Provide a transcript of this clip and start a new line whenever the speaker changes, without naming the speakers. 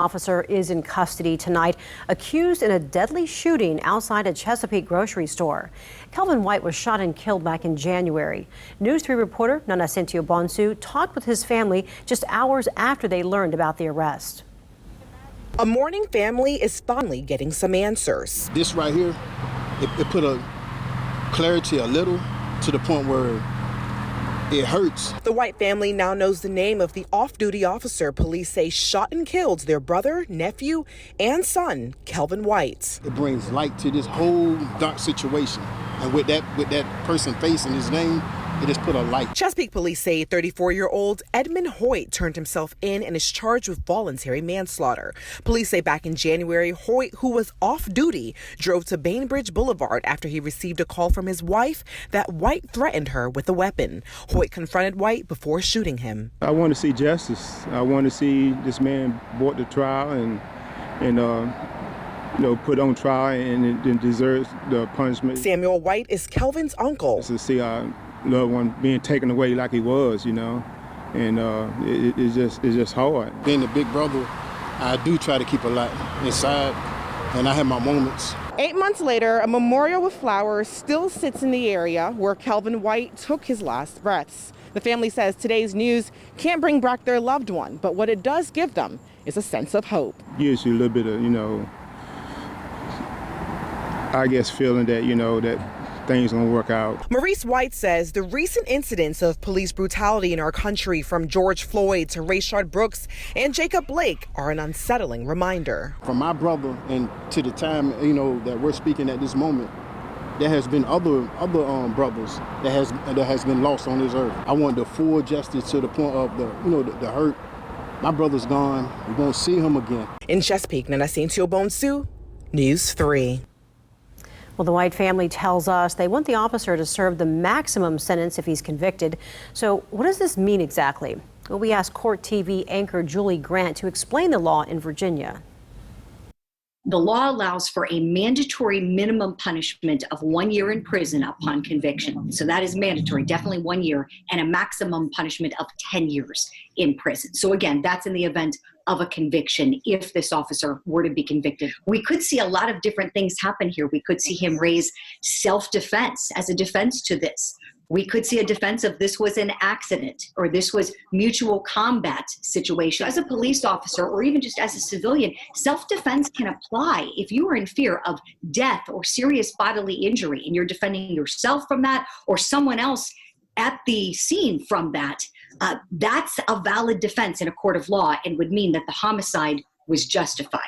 Officer is in custody tonight, accused in a deadly shooting outside a Chesapeake grocery store. Kelvin White was shot and killed back in January. News 3 reporter Nana Cynthia Bonsu talked with his family just hours after they learned about the arrest.
A mourning family is finally getting some answers.
This right here, it put a clarity a little to the point where it hurts.
The White family now knows the name of the off-duty officer police say shot and killed their brother, nephew, and son, Kelvin White.
It brings light to this whole dark situation. And with that person facing his name, it just put a light.
Chesapeake police say 34-year-old Edmund Hoyt turned himself in and is charged with voluntary manslaughter. Police say back in January, Hoyt, who was off duty, drove to Bainbridge Boulevard after he received a call from his wife that White threatened her with a weapon. Hoyt confronted White before shooting him.
I want to see justice. I want to see this man brought to trial and put on trial and deserves the punishment.
Samuel White is Kelvin's uncle.
To see our loved one being taken away like he was, and it's just hard.
Being the big brother, I do try to keep a lot inside, and I have my moments.
8 months later, a memorial with flowers still sits in the area where Kelvin White took his last breaths. The family says today's news can't bring back their loved one, but what it does give them is a sense of hope.
Gives you a little bit of, I guess, feeling that, that things gonna work out.
Maurice White says the recent incidents of police brutality in our country, from George Floyd to Rayshard Brooks and Jacob Blake, are an unsettling reminder.
From my brother and to the time, that we're speaking at this moment, there has been other brothers that has been lost on this earth. I want the full justice to the point of the hurt. My brother's gone. We won't see him again.
In Chesapeake, Nana Cynthia Bonsu, News 3.
Well, the White family tells us they want the officer to serve the maximum sentence if he's convicted. So what does this mean exactly? Well, we asked Court TV anchor Julie Grant to explain the law in Virginia.
The law allows for a mandatory minimum punishment of 1 year in prison upon conviction. So that is mandatory, definitely 1 year, and a maximum punishment of 10 years in prison. So again, that's in the event of a conviction if this officer were to be convicted. We could see a lot of different things happen here. We could see him raise self-defense as a defense to this. We could see a defense of this was an accident or this was mutual combat situation. As a police officer or even just as a civilian, self-defense can apply if you are in fear of death or serious bodily injury and you're defending yourself from that or someone else at the scene from that. That's a valid defense in a court of law and would mean that the homicide was justified.